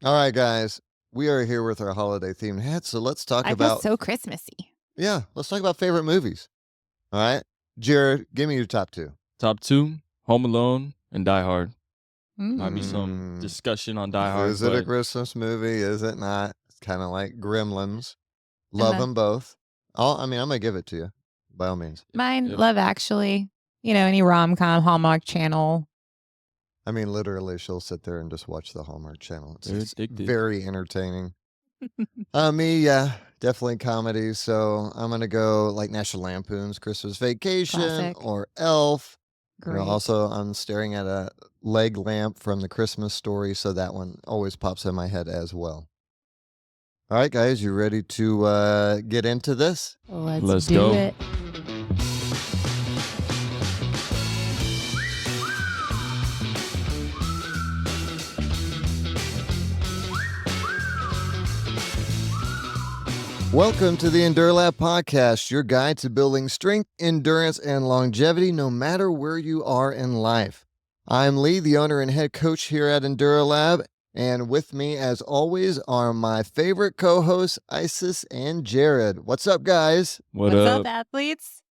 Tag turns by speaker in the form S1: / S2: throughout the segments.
S1: All right, guys, we are here with our holiday themed hat. So let's talk
S2: I feel
S1: about,
S2: so Christmassy.
S1: let's talk about favorite movies. All right. Jared, give me your top two.
S3: Top two, Home Alone and Die Hard. Might be
S2: Ooh.
S3: some discussion on Die Hard,
S1: Is it a
S3: but
S1: Christmas movie? Is it not? It's kind of like Gremlins.
S2: And
S1: Love them both. I'm going to give it to you by all means.
S2: mine,
S3: if
S2: Love Actually. Any rom-com, Hallmark Channel.
S1: I mean, literally, she'll sit there and just watch the Hallmark Channel. It's,
S3: they're
S1: it's
S3: addicted.
S1: very entertaining. Definitely comedy. So I'm going to go like National Lampoon's Christmas Vacation
S2: Classic.
S1: or Elf.
S2: Great.
S1: Also, I'm staring at a leg lamp from the Christmas Story, so that one always pops in my head as well. All right, guys, you ready to get into this?
S2: Let's
S3: Let's
S2: do
S3: go.
S2: it.
S1: Welcome to the enduraLAB podcast, your guide to building strength, endurance, and longevity no matter where you are in life. I'm Lee, the owner and head coach here at enduraLAB, and with me, as always, are my favorite co-hosts, Isis and Jarod. What's up, guys?
S3: What
S2: What's up,
S3: up?
S2: athletes?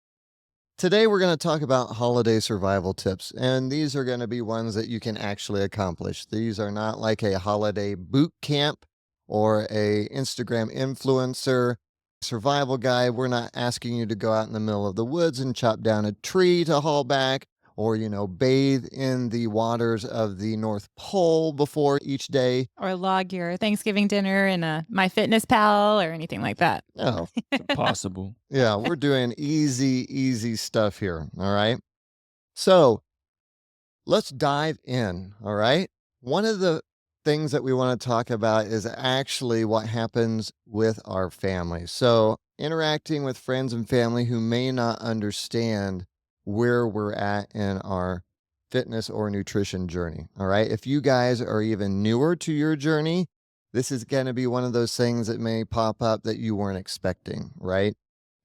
S1: Today, we're going to talk about holiday survival tips, and these are going to be ones that you can actually accomplish. These are not like a holiday boot camp or a Instagram influencer survival guide. We're not asking you to go out in the middle of the woods and chop down a tree to haul back or, bathe in the waters of the North Pole before each day.
S2: Or log your Thanksgiving dinner in a MyFitnessPal or anything like that.
S1: No.
S3: Possible.
S1: Yeah, we're doing easy stuff here. All right. So let's dive in. All right. One of the things that we want to talk about is actually what happens with our family. So, interacting with friends and family who may not understand where we're at in our fitness or nutrition journey. All right. If you guys are even newer to your journey, this is going to be one of those things that may pop up that you weren't expecting, right?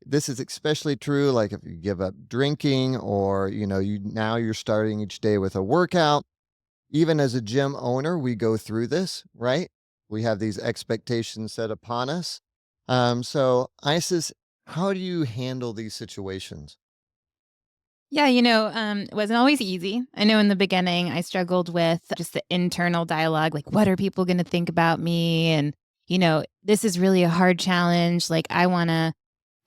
S1: This is especially true like if you give up drinking or you're starting each day with a workout. Even as a gym owner, we go through this, right? We have these expectations set upon us. So Isis, how do you handle these situations?
S2: Yeah, it wasn't always easy. I know in the beginning I struggled with just the internal dialogue, like, what are people going to think about me? And, this is really a hard challenge. Like, I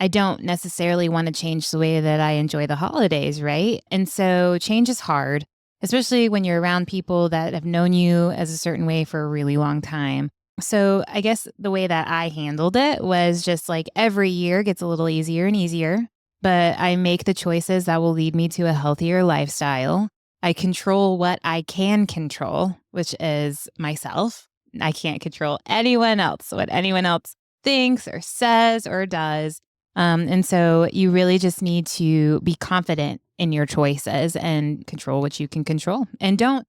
S2: don't necessarily want to change the way that I enjoy the holidays, right? And so change is hard, especially when you're around people that have known you as a certain way for a really long time. So I guess the way that I handled it was just like every year gets a little easier and easier, but I make the choices that will lead me to a healthier lifestyle. I control what I can control, which is myself. I can't control anyone else, what anyone else thinks or says or does. And so you really just need to be confident in your choices and control what you can control. And don't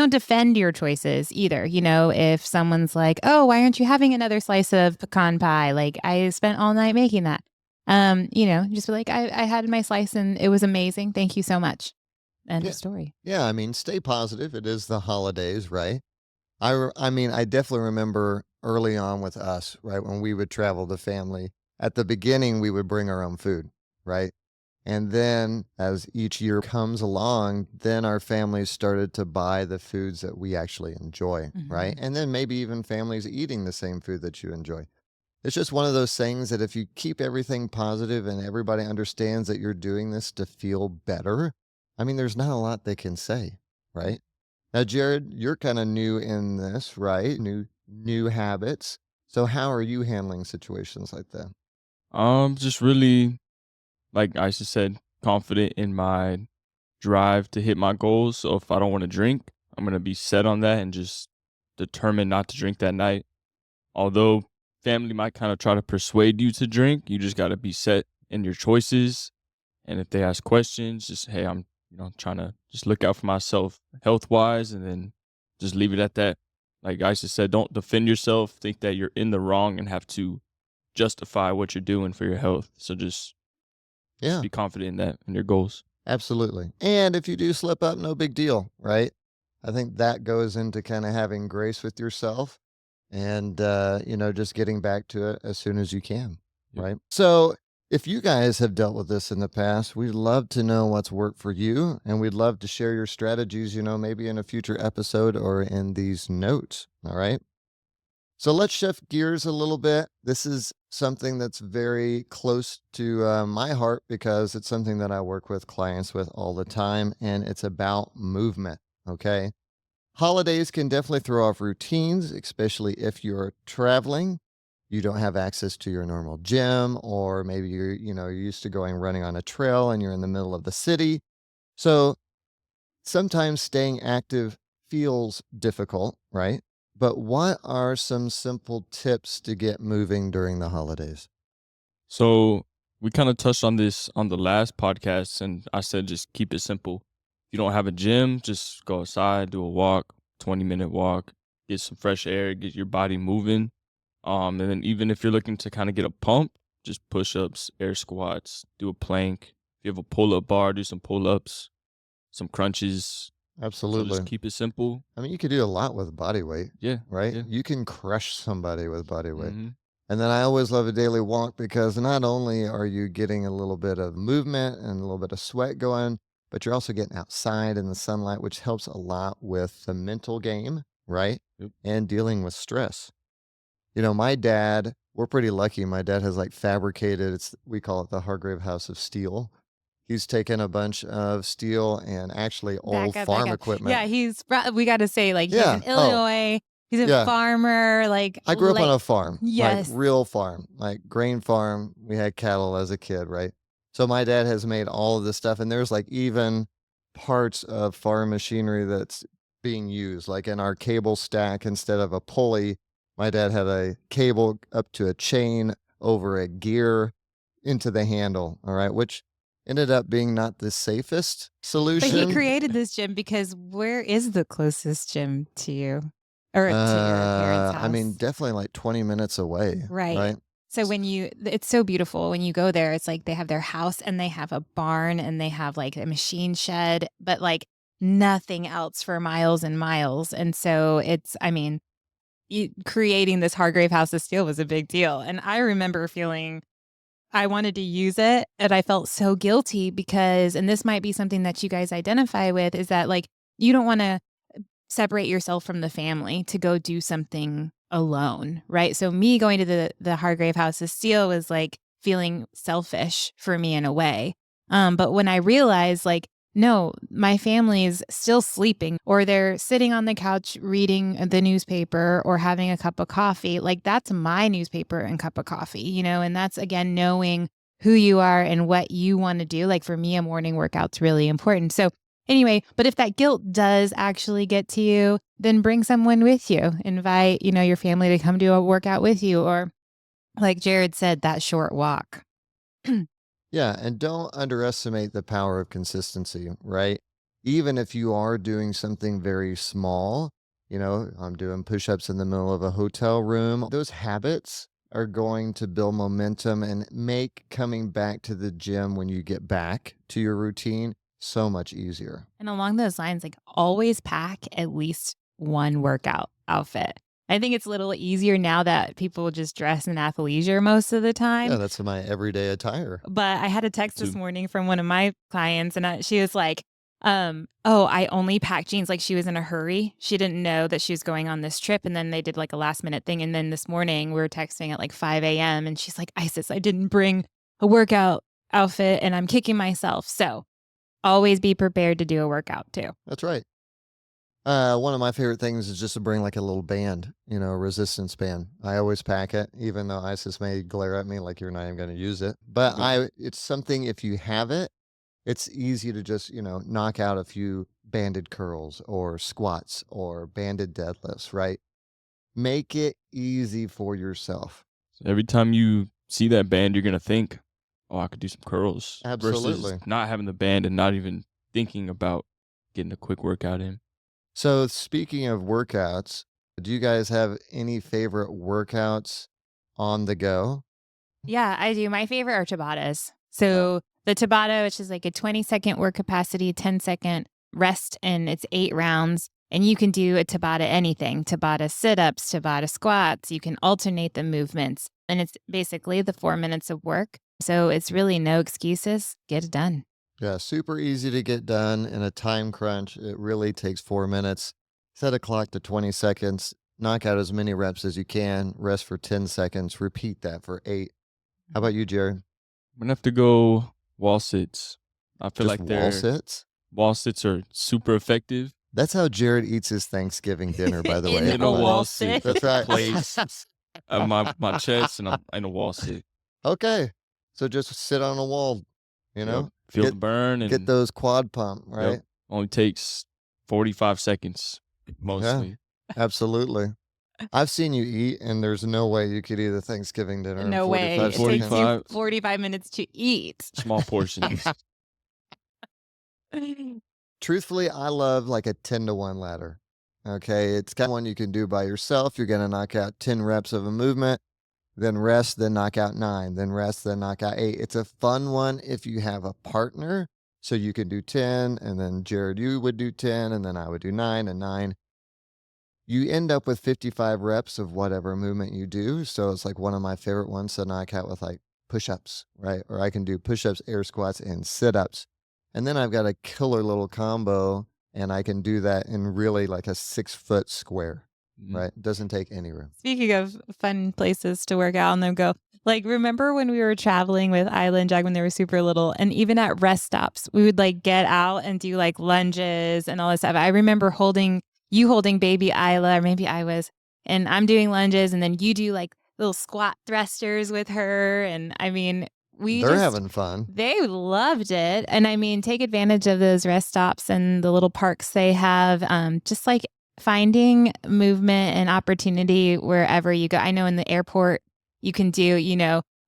S2: defend your choices either. If someone's like, "Oh, why aren't you having another slice of pecan pie? Like I spent all night making that." Just be like, I had my slice and it was amazing. Thank you so much. End
S1: Yeah.
S2: of story.
S1: Yeah, I mean, stay positive. It is the holidays, right? I definitely remember early on with us, right, when we would travel the family. At the beginning, we would bring our own food, right? And then as each year comes along, then our families started to buy the foods that we actually enjoy, right?
S2: Mhm.
S1: And then maybe even families eating the same food that you enjoy. It's just one of those things that if you keep everything positive and everybody understands that you're doing this to feel better, I mean, there's not a lot they can say, right? Now, Jared, you're kind of new in this, right? New habits. So how are you handling situations like that?
S3: Just really, like I just said, confident in my drive to hit my goals. So if I don't want to drink, I'm gonna be set on that and just determined not to drink that night. Although family might kind of try to persuade you to drink, you just gotta be set in your choices. And if they ask questions, just hey, I'm trying to just look out for myself health wise, and then just leave it at that. Like I just said, don't defend yourself. Think that you're in the wrong and have to justify what you're doing for your health. So just
S1: Yeah,
S3: be confident in that and your goals.
S1: absolutely. And if you do slip up, no big deal, right? I think that goes into kind of having grace with yourself. and, just getting back to it as soon as you can,
S3: Yep.
S1: right? So, if you guys have dealt with this in the past, we'd love to know what's worked for you, and we'd love to share your strategies, maybe in a future episode or in these notes, all right? So let's shift gears a little bit. This is something that's very close to my heart because it's something that I work with clients with all the time, and it's about movement. Okay. Holidays can definitely throw off routines, especially if you're traveling. You don't have access to your normal gym, or maybe you're used to going running on a trail and you're in the middle of the city. So sometimes staying active feels difficult, right? But what are some simple tips to get moving during the holidays?
S3: So we kind of touched on this on the last podcast, and I said just keep it simple. If you don't have a gym, just go outside, do a walk, 20-minute walk, get some fresh air, get your body moving. And then even if you're looking to kind of get a pump, just push ups, air squats, do a plank. If you have a pull up bar, do some pull ups, some crunches. So just
S1: Absolutely.
S3: keep it simple.
S1: I mean, you could do a lot with body weight,
S3: Yeah,
S1: right?
S3: yeah.
S1: You can crush somebody with body weight.
S3: Hmm.
S1: And then I always love a daily walk because not only are you getting a little bit of movement and a little bit of sweat going, but you're also getting outside in the sunlight, which helps a lot with the mental game, right?
S3: Yep.
S1: And dealing with stress. My dad, we're pretty lucky. My dad has like fabricated, we call it the Hargrave House of Steel. He's taken a bunch of steel and actually old
S2: Back
S1: farm
S2: up. Yeah,
S1: equipment.
S2: we got to say, like, he's in
S1: Yeah. Oh,
S2: Illinois. He's a
S1: yeah.
S2: farmer,
S1: I grew up on a farm, like
S2: yes.
S1: real farm, like grain farm. We had cattle as a kid, right? So my dad has made all of this stuff, and there's like even parts of farm machinery that's being used. Like in our cable stack, instead of a pulley, my dad had a cable up to a chain over a gear into the handle, all right, which ended up being not the safest
S2: But he
S1: solution.
S2: created this gym because where is the closest gym to you or to your parents'
S1: I mean,
S2: house?
S1: definitely like 20 minutes away,
S2: Right.
S1: right?
S2: So it's so beautiful when you go there. It's like they have their house and they have a barn and they have like a machine shed, but like nothing else for miles and miles. And so I mean, creating this Hargrave House of Steel was a big deal. And I remember feeling I wanted to use it and I felt so guilty because, and this might be something that you guys identify with, is that like you don't want to separate yourself from the family to go do something alone, right? So me going to the Hargrave House of Steel was like feeling selfish for me in a way. But when I realized like, no, my family is still sleeping or they're sitting on the couch reading the newspaper or having a cup of coffee, like that's my newspaper and cup of coffee, and that's again knowing who you are and what you want to do. Like for me, a morning workout's really important. So anyway, but if that guilt does actually get to you, then bring someone with you. Invite, your family to come do a workout with you or like Jarod said, that short walk.
S1: Yeah, and don't underestimate the power of consistency, right? Even if you are doing something very small, I'm doing push ups in the middle of a hotel room, those habits are going to build momentum and make coming back to the gym when you get back to your routine so much easier.
S2: And along those lines, like always pack at least one workout outfit. I think it's a little easier now that people just dress in athleisure most of the
S1: Yeah,
S2: time.
S1: that's my everyday attire.
S2: But I had a text this
S3: Too.
S2: morning from one of my clients, and she was like, "Oh, I only packed jeans." Like she was in a hurry. She didn't know that she was going on this trip, and then they did like a last minute thing. And then this morning we were texting at like 5 a.m. and she's like, "Isis, I didn't bring a workout outfit, and I'm kicking myself." So always be prepared to do a workout too.
S1: That's right. One of my favorite things is just to bring like a little band, a resistance band. I always pack it, even though ISIS may glare at me like you're not even going to use it. But
S3: Yep.
S1: it's something, if you have it, it's easy to just, knock out a few banded curls or squats or banded deadlifts, right? Make it easy for yourself.
S3: So every time you see that band, you're gonna think, "Oh, I could do some curls," versus
S1: Absolutely.
S3: not having the band and not even thinking about getting a quick workout in.
S1: So, speaking of workouts, do you guys have any favorite workouts on the go?
S2: Yeah, I do. My favorite are Tabatas.
S1: Uh,
S2: So the Tabata, which is like a 20-second work capacity, 10-second rest, and it's 8 rounds. And you can do a Tabata anything, Tabata sit-ups, Tabata squats. You can alternate the movements. And it's basically the 4 minutes of work. So it's really no excuses. Get it done.
S1: Yeah, super easy to get done in a time crunch. It really takes 4 minutes. Set a clock to 20 seconds. Knock out as many reps as you can. Rest for 10 seconds. Repeat that for 8. How about you, Jared?
S3: I'm gonna have to go wall sits. I feel
S1: Just
S3: like
S1: wall sits?
S3: wall sits are super effective.
S1: That's how Jared eats his Thanksgiving dinner, by the
S2: In
S1: way.
S2: a
S3: In a
S2: wall
S3: wall
S2: sit.
S3: sit.
S1: That's right.
S3: Plates my chest, and I'm in a wall sit.
S1: Okay. So just sit on a wall, you know?
S3: Yep. Feel the
S1: Get
S3: burn,
S1: get
S3: and
S1: those quad pump, right?
S3: yep, only takes 45 seconds mostly.
S1: Absolutely. I've seen you eat, and there's no way you could eat a Thanksgiving dinner in
S2: No way.
S1: 45
S2: It
S1: seconds.
S2: takes you
S3: 45.
S2: 45 minutes to eat.
S3: Small portions.
S1: Truthfully, I love like a 10-to-1 ladder. Okay, it's kind of one you can do by yourself. You're going to knock out 10 reps of a movement, then rest, then knock out 9, then rest, then knock out 8. It's a fun one if you have a partner. So you can do 10, and then Jared, you would do 10, and then I would do 9 and 9. You end up with 55 reps of whatever movement you do. So it's like one of my favorite ones to knock out with like push-ups, right? Or I can do push-ups, air squats, and sit-ups. And then I've got a killer little combo, and I can do that in really like a 6-foot square, right? It doesn't take any room.
S2: Speaking of fun places to work out and then go, like, remember when we were traveling with Isla and Jag when they were super little, and even at rest stops, we would like get out and do like lunges and all this stuff. I remember holding baby Isla, or maybe I was, and I'm doing lunges, and then you do like little squat thrusters with her. And I mean,
S1: They're having fun.
S2: they loved it. And I mean, take advantage of those rest stops and the little parks they have. Just like finding movement and opportunity wherever you go. I know in the airport you can do,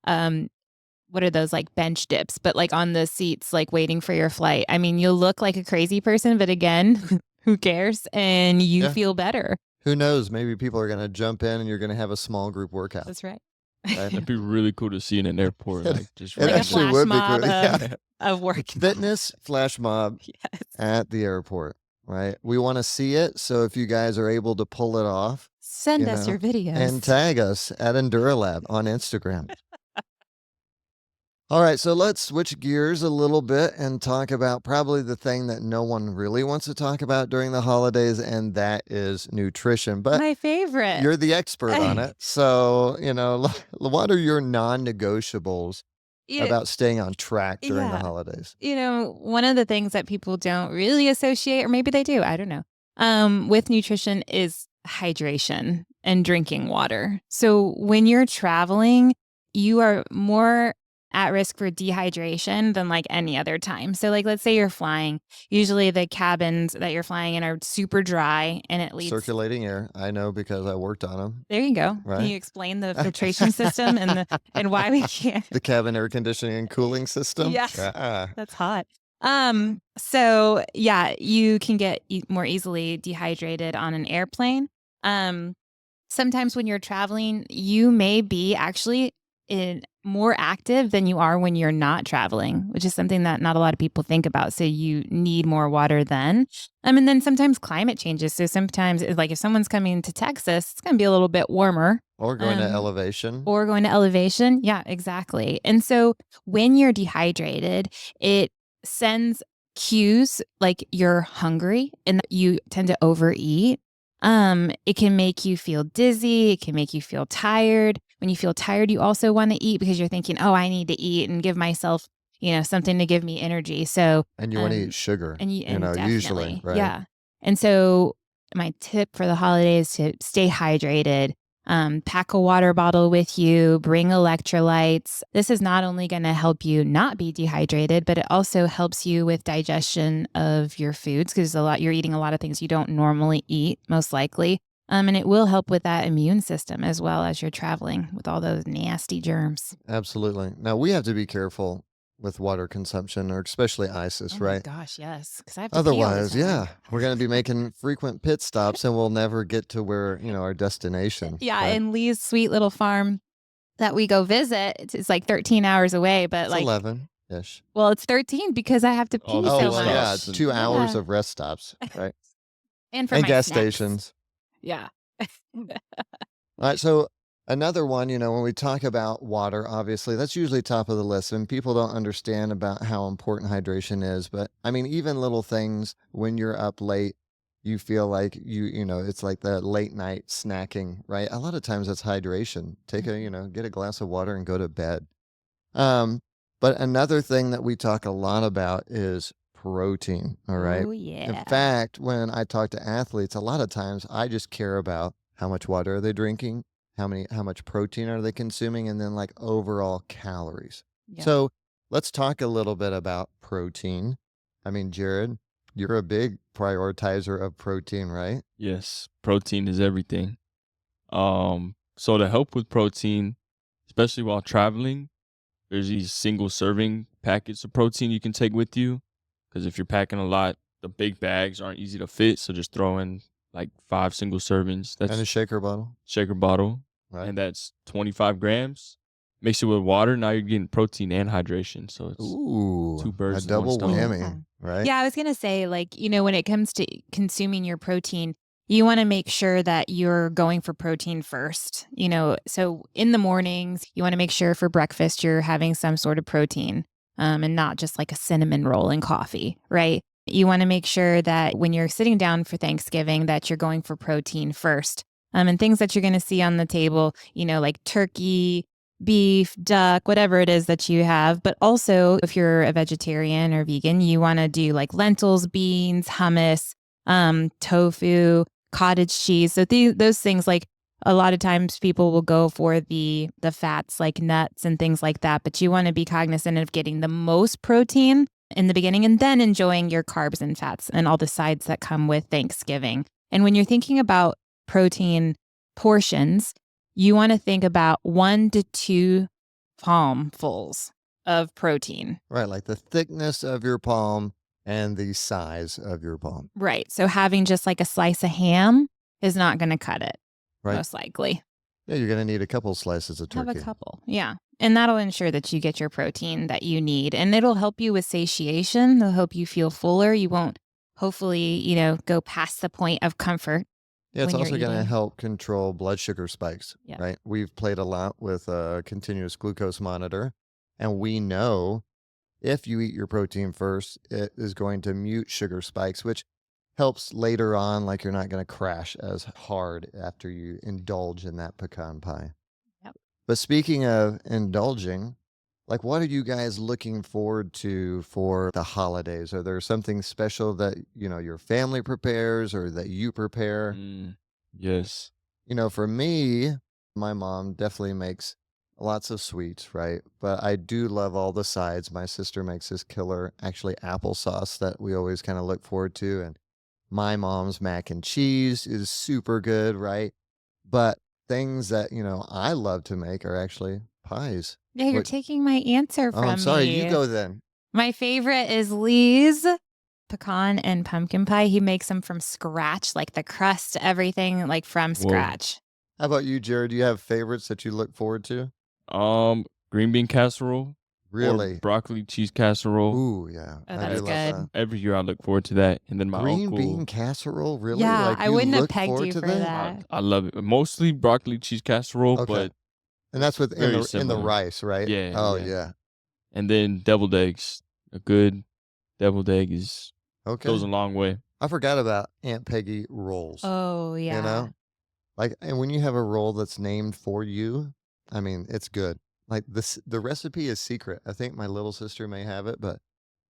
S2: what are those, like bench dips, but like on the seats, like waiting for your flight. I mean, you'll look like a crazy person, but again, who cares? And you
S1: Yeah.
S2: feel better.
S1: Who knows? Maybe people are going to jump in and you're going to have a small group workout.
S2: That's right.
S1: Right?
S3: That'd be really cool to see in an airport. Like just
S1: It
S2: Like a
S1: actually
S2: flash
S1: would be
S2: mob
S1: cool. Yeah.
S2: of work.
S1: Fitness flash mob
S2: Yes.
S1: at the airport, right? We want to see it. So if you guys are able to pull it off,
S2: Send us your videos.
S1: and tag us at enduraLAB on Instagram. All right, so let's switch gears a little bit and talk about probably the thing that no one really wants to talk about during the holidays, and that is nutrition. But
S2: My favorite.
S1: you're the expert on it. So, what are your non-negotiables about staying on track during the
S2: Yeah.
S1: holidays?
S2: One of the things that people don't really associate, or maybe they do, I don't know, with nutrition is hydration and drinking water. So when you're traveling, you are more at risk for dehydration than like any other time. So like, let's say you're flying, usually the cabins that you're flying in are super dry, and it leads
S1: Circulating air. I know because I worked on them.
S2: There you go.
S1: Right.
S2: Can you explain the filtration system and why we can't?
S1: The cabin air conditioning and cooling system.
S2: Yeah.
S1: Yeah.
S2: That's hot. So yeah, you can get more easily dehydrated on an airplane. Sometimes when you're traveling, you may be actually more active than you are when you're not traveling, which is something that not a lot of people think about. So you need more water then. And then sometimes climate changes. So sometimes, like if someone's coming to Texas, it's going to be a little bit warmer.
S1: Or going to elevation.
S2: Or going to elevation. Yeah, exactly. And so when you're dehydrated, it sends cues like you're hungry and that you tend to overeat. It can make you feel dizzy. It can make you feel tired. When you feel tired, you also want to eat because you're thinking, oh, I need to eat and give myself, something to give me energy. So,
S1: and you want to eat sugar,
S2: and
S1: usually,
S2: definitely,
S1: right?
S2: Yeah. And so my tip for the holidays is to stay hydrated. Pack a water bottle with you, bring electrolytes. This is not only going to help you not be dehydrated, but it also helps you with digestion of your foods because you're eating a lot of things you don't normally eat, most likely. And it will help with that immune system as well as you're traveling with all those nasty germs.
S1: Absolutely. Now we have to be careful with water consumption, or especially ISIS, right?
S2: Oh my gosh, yes. Because I have to pee all the
S1: Otherwise,
S2: time.
S1: yeah, we're going to be making frequent pit stops, and we'll never get to where our destination.
S2: Yeah,
S1: right?
S2: and Lee's sweet little farm that we go visit, it's like 13 hours away, but
S1: It's
S2: like
S1: 11-ish.
S2: Well, it's 13 because I have to pee
S3: Oh,
S2: so
S1: Oh,
S3: pit
S1: well,
S2: much.
S1: yeah,
S3: stops.
S1: it's 2 hours
S2: Yeah.
S1: of rest stops, right?
S2: And for
S1: And
S2: my
S1: gas
S2: snacks.
S1: stations.
S2: Yeah.
S1: All right, so another one, when we talk about water, obviously, that's usually top of the list, and people don't understand about how important hydration is. But I mean, even little things when you're up late, you feel like it's like the late night snacking, right? A lot of times that's hydration.
S2: Mhm.
S1: Get a glass of water and go to bed. Um, but another thing that we talk a lot about is protein. All right.
S2: Oh,
S1: In
S2: yeah.
S1: fact, when I talk to athletes, a lot of times I just care about how much water are they drinking, how much protein are they consuming, and then like overall calories.
S2: Yep.
S1: So let's talk a little bit about protein. I mean, Jared, you're a big prioritizer of protein, right?
S3: Yes, protein is everything. So to help with protein, especially while traveling, there's these single serving packets of protein you can take with you. Because if you're packing a lot, the big bags aren't easy to fit. So just throw in like 5 single servings.
S1: And a
S3: That's
S1: shaker bottle,
S3: shaker bottle,
S1: right?
S3: and that's 25 grams. Mix it with water. Now you're getting protein and hydration. So it's
S1: Ooh,
S3: two
S1: a
S3: birds with one
S1: double
S3: stone.
S2: Yeah.
S1: whammy, right?
S2: Yeah, I was gonna say, like, when it comes to consuming your protein, you want to make sure that you're going for protein first. So in the mornings, you want to make sure for breakfast you're having some sort of protein, and not just like a cinnamon roll and coffee, right? You want to make sure that when you're sitting down for Thanksgiving, that you're going for protein first. And things that you're going to see on the table, like turkey, beef, duck, whatever it is that you have. But also, if you're a vegetarian or vegan, you want to do like lentils, beans, hummus, tofu, cottage cheese. So those things, like a lot of times people will go for the fats like nuts and things like that. But you want to be cognizant of getting the most protein in the beginning and then enjoying your carbs and fats and all the sides that come with Thanksgiving. And when you're thinking about protein portions, you want to think about 1 to 2 palmfuls of protein.
S1: Right, like the thickness of your palm and the size of your palm,
S2: Right. So having just like a slice of ham is not going to cut it,
S1: right?
S2: most likely.
S1: Yeah, you're gonna need a couple slices of
S2: Have a
S1: turkey.
S2: couple. Yeah. And that'll ensure that you get your protein that you need. And it'll help you with satiation. It'll help you feel fuller. You won't hopefully, go past the point of comfort
S1: Yeah, it's
S2: when you're
S1: also gonna
S2: eating.
S1: help control blood sugar spikes,
S2: Yeah.
S1: right? We've played a lot with a continuous glucose monitor, and we know if you eat your protein first, it is going to mute sugar spikes, which helps later on, like you're not gonna crash as hard after you indulge in that pecan pie.
S2: Yep.
S1: But speaking of indulging, like what are you guys looking forward to for the holidays? Are there something special that, your family prepares or that you prepare?
S3: Mm, yes.
S1: For me, my mom definitely makes lots of sweets, right? But I do love all the sides. My sister makes this killer, actually, applesauce that we always kind of look forward to. And my mom's mac and cheese is super good, right? But things that, I love to make are actually pies.
S2: Yeah, you're
S1: What?
S2: taking my answer
S1: Oh, I'm
S2: from
S1: sorry. You
S2: me.
S1: go then.
S2: My favorite is Lee's pecan and pumpkin pie. He makes them from scratch, like the crust, everything like from
S3: Whoa.
S2: scratch.
S1: How about you, Jared? Do you have favorites that you look forward to?
S3: Green bean casserole or
S1: Really?
S3: broccoli cheese casserole.
S1: Ooh, yeah.
S2: Oh,
S1: I do
S2: that's
S3: That's
S1: love
S2: good.
S1: that.
S3: every year I look forward to that. And then my
S1: Green bean
S3: uncle,
S1: casserole? Really?
S2: Yeah,
S1: Like
S2: I
S1: you
S2: wouldn't have
S1: look
S2: pegged
S1: forward
S2: you
S1: to
S2: for
S1: that?
S3: I,
S2: that.
S3: I love it. Mostly broccoli cheese casserole,
S1: Okay.
S3: but
S1: And that's with
S3: very
S1: in the
S3: similar.
S1: rice, right?
S3: Yeah,
S1: Oh,
S3: yeah.
S1: yeah.
S3: And then deviled eggs. A good deviled egg goes
S1: Okay.
S3: a long way.
S1: I forgot about Aunt Peggy rolls,
S2: Oh,
S1: you
S2: yeah.
S1: know? Like, and when you have a roll that's named for you, I mean, it's good. Like the recipe is secret. I think my little sister may have it, but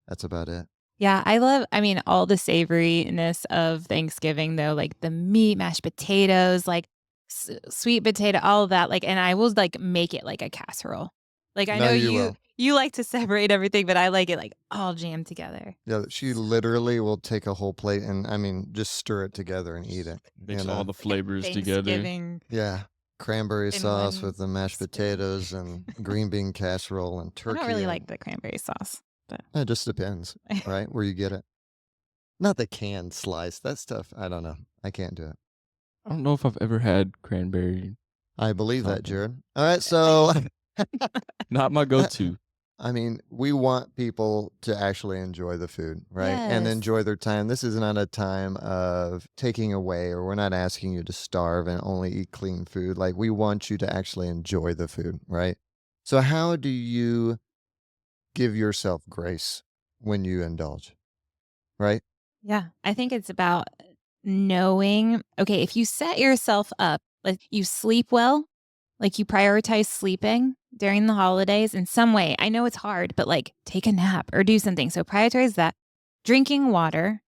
S1: that's about it.
S2: Yeah, I mean, all the savoriness of Thanksgiving, though, like the meat, mashed potatoes, like sweet potato, all of that. Like, and I will like make it like a casserole. Like, I
S1: No,
S2: know
S1: you
S2: you
S1: will.
S2: you like to separate everything, but I like it like all jammed together.
S1: Yeah, she literally will take a whole plate and I mean, just stir it together and eat it, you
S3: Mix all
S1: know?
S3: the flavors together.
S2: Thanksgiving
S1: Yeah. Cranberry
S2: in
S1: sauce
S2: one
S1: with the mashed
S2: spoon.
S1: potatoes and green bean casserole and
S2: I don't
S1: turkey
S2: really
S1: and
S2: like the cranberry sauce, but
S1: it just depends, right? Where you get it. Not the canned slice. That stuff, I don't know. I can't do it.
S3: I don't know if I've ever had cranberry
S1: I believe that,
S3: something.
S1: Jared. All right, so
S3: Not my go-to.
S1: I mean, we want people to actually enjoy the food, right? And
S2: Yes.
S1: enjoy their time. This is not a time of taking away, or we're not asking you to starve and only eat clean food. Like, we want you to actually enjoy the food, right? So, how do you give yourself grace when you indulge, right?
S2: Yeah. I think it's about knowing, okay, if you set yourself up, like you sleep well, like you prioritize sleeping during the holidays in some way. I know it's hard, but like take a nap or do something. So prioritize that. Drinking water,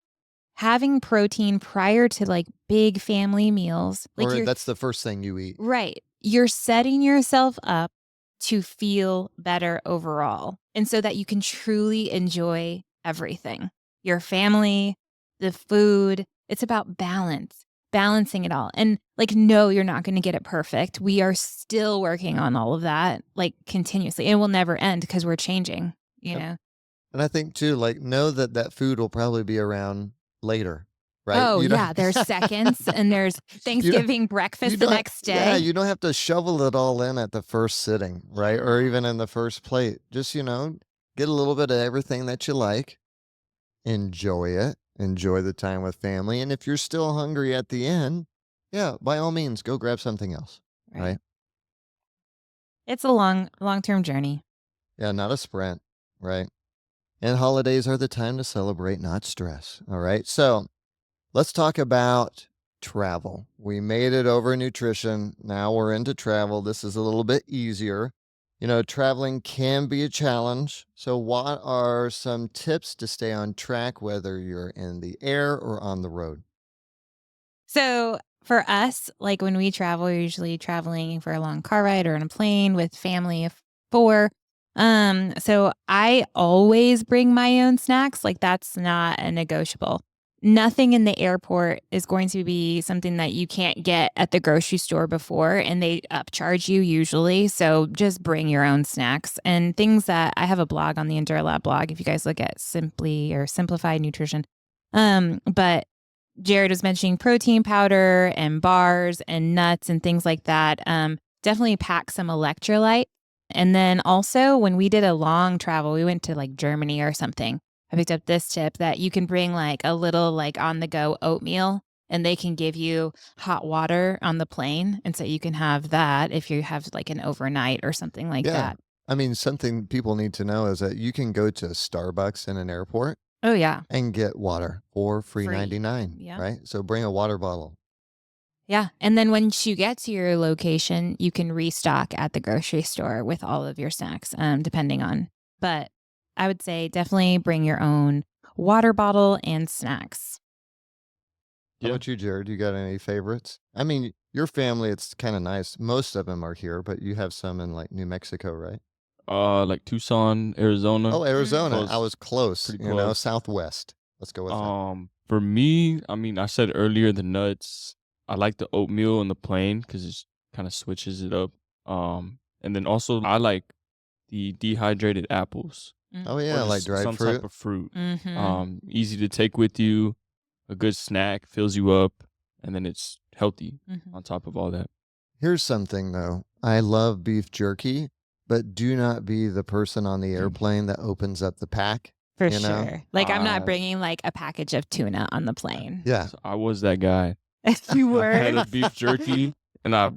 S2: having protein prior to like big family meals. Like
S1: Or
S2: you're
S1: that's the first thing you eat.
S2: right. You're setting yourself up to feel better overall. And so that you can truly enjoy everything your family, the food. It's about balance, balancing it all. And like, no, you're not going to get it perfect. We are still working on all of that, like continuously. It will never end because we're changing, you
S1: Yep.
S2: know?
S1: And I think too, like, know that that food will probably be around later, right?
S2: Oh,
S1: You don't
S2: yeah. There's seconds and there's
S1: you don't
S2: Thanksgiving
S1: you
S2: breakfast the
S1: don't
S2: next
S1: yeah,
S2: day.
S1: you don't have to shovel it all in at the first sitting, right? Or
S2: Yeah.
S1: even in the first plate. Just, get a little bit of everything that you like, enjoy it, enjoy the time with family, and if you're still hungry at the end, yeah, by all means, go grab something else, right?
S2: Right. It's a long-term journey.
S1: Yeah, not a sprint, right? And holidays are the time to celebrate, not stress, all right? So, let's talk about travel. We made it over nutrition. Now we're into travel. This is a little bit easier. Traveling can be a challenge. So, what are some tips to stay on track, whether you're in the air or on the road?
S2: So for us, like when we travel, we're usually traveling for a long car ride or on a plane with family of four. So I always bring my own snacks. Like that's not a negotiable. Nothing in the airport is going to be something that you can't get at the grocery store before, and they upcharge you usually. So just bring your own snacks and things that I have a blog on the enduraLAB blog. If you guys look at Simply or Simplified Nutrition, but Jarod was mentioning protein powder and bars and nuts and things like that. Definitely pack some electrolyte. And then also, when we did a long travel, we went to like Germany or something. I picked up this tip that you can bring like a little like on the go oatmeal and they can give you hot water on the plane. And so you can have that if you have like an overnight or something like
S1: Yeah.
S2: that.
S1: I mean, something people need to know is that you can go to Starbucks in an airport
S2: Oh, yeah.
S1: and get water for free
S2: Free.
S1: 99,
S2: Yeah.
S1: right? So bring a water bottle.
S2: Yeah, and then once you get to your location, you can restock at the grocery store with all of your snacks, depending on. But I would say definitely bring your own water bottle and snacks.
S1: How
S3: Yeah.
S1: about you, Jared? You got any favorites? I mean, your family, it's kind of nice. Most of them are here, but you have some in like New Mexico, right?
S3: Like Tucson, Arizona.
S1: Oh, Arizona. I
S3: Close,
S1: was close,
S3: pretty close.
S1: Southwest. Let's go with that.
S3: For me, I mean, I said earlier the nuts. I like the oatmeal and the plain because it kind of switches it up. And then also I like the dehydrated apples
S2: Mm.
S1: Oh,
S3: or
S1: yeah, like
S3: just
S1: dried
S3: some type
S1: fruit.
S3: of fruit.
S2: Mm-hmm.
S3: Easy to take with you, a good snack, fills you up, and then it's healthy
S2: Mm-hmm.
S3: on top of all that.
S1: Here's something, though. I love beef jerky, but do not be the person on the
S3: Mm.
S1: airplane that opens up the pack,
S2: For
S1: you know?
S2: sure. Like I'm not
S3: I
S2: bringing like a package of tuna on the plane.
S1: Yeah.
S3: so I was that guy.
S2: You
S3: I had
S2: were.
S3: a beef jerky and I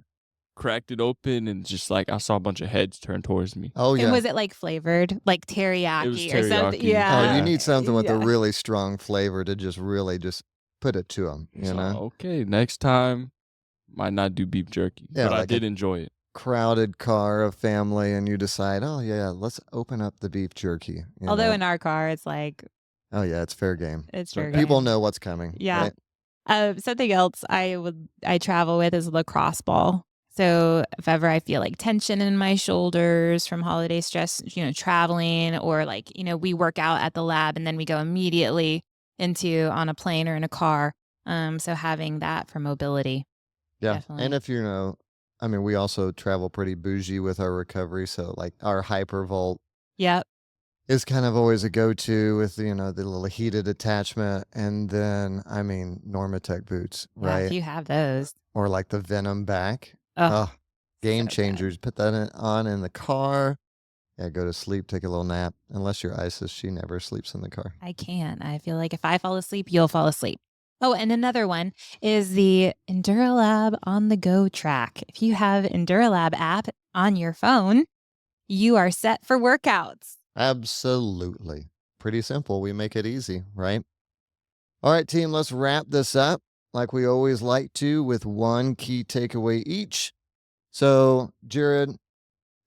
S3: cracked it open and just like I saw a bunch of heads turn towards me.
S1: Oh,
S2: And
S1: yeah.
S2: was it like flavored, like
S3: It was
S2: teriyaki or something?
S3: teriyaki.
S1: Oh, you
S2: Yeah.
S3: Yeah.
S1: need something with a
S2: Yeah.
S1: really strong flavor to just really just put it to them, you
S3: So
S1: know?
S3: okay, next time might not do beef jerky,
S1: Yeah,
S3: but I
S1: like a
S3: did enjoy it.
S1: crowded car of family, and you decide, oh, yeah, let's open up the beef jerky, you
S2: Although
S1: know?
S2: in our car, it's like,
S1: Oh, yeah, it's fair game.
S2: it's
S3: So
S2: fair
S1: People
S2: game.
S1: know what's coming,
S2: Yeah.
S1: right?
S2: Something else I travel with is a lacrosse ball. So if ever I feel like tension in my shoulders from holiday stress, traveling or like, we work out at the lab and then we go immediately into on a plane or in a car. So having that for mobility,
S1: Yeah. And
S2: definitely.
S1: if I mean, we also travel pretty bougie with our recovery. So, like, our Hypervolt
S2: Yep.
S1: is kind of always a go to with, the little heated attachment. And then, I mean, Normatec boots,
S2: Yeah. If
S1: right?
S2: you have those,
S1: Or like the Venom back.
S2: oh,
S1: Oh,
S2: so
S1: game
S2: good.
S1: changers. Put that on in the car. Yeah, go to sleep, take a little nap. Unless you're Isis, she never sleeps in the car.
S2: I can't. I feel like if I fall asleep, you'll fall asleep. Oh, and another one is the enduraLAB on the go track. If you have enduraLAB app on your phone, you are set for workouts.
S1: Absolutely. Pretty simple. We make it easy, right? All right, team, let's wrap this up like we always like to with one key takeaway each. So, Jared,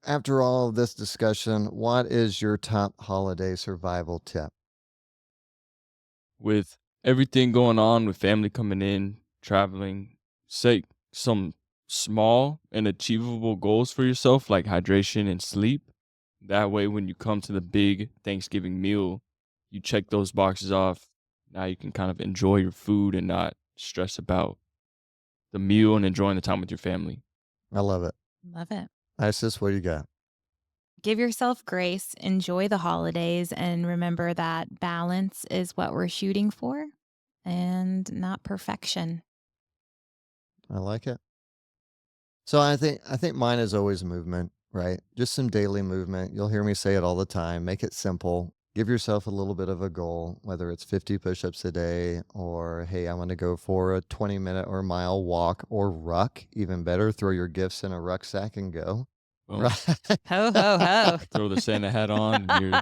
S1: after all of this discussion, what is your top holiday survival tip?
S3: With everything going on, with family coming in, traveling, set some small and achievable goals for yourself, like hydration and sleep. That way, when you come to the big Thanksgiving meal, you check those boxes off. Now you can kind of enjoy your food and not stress about the meal and enjoying the time with your family.
S1: I love it.
S2: Love it.
S1: Isis, what do you got?
S2: Give yourself grace, enjoy the holidays, and remember that balance is what we're shooting for and not perfection.
S1: I like it. So I think mine is always movement, right? Just some daily movement. You'll hear me say it all the time. Make it simple. Give yourself a little bit of a goal, whether it's 50 push-ups a day or hey, I want to go for a 20-minute or mile walk or ruck, even better, throw your gifts in a rucksack and go.
S3: Boom.
S1: Right.
S2: Ho, ho, ho.
S3: Throw the Santa hat on. And you're,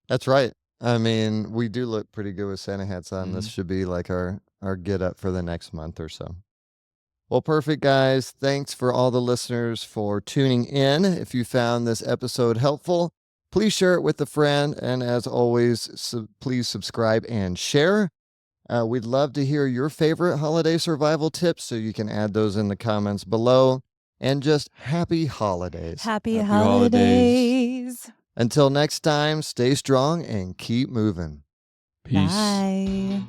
S1: That's right. I mean, we do look pretty good with Santa hats on. This
S3: Mhm.
S1: should be like our get up for the next month or so. Well, perfect, guys. Thanks for all the listeners for tuning in. If you found this episode helpful, please share it with a friend. And as always, please subscribe and share. We'd love to hear your favorite holiday survival tips, so you can add those in the comments below. And just happy holidays.
S2: Happy
S3: Happy holidays.
S2: holidays.
S1: Until next time, stay strong and keep moving.
S3: Peace.
S2: Bye.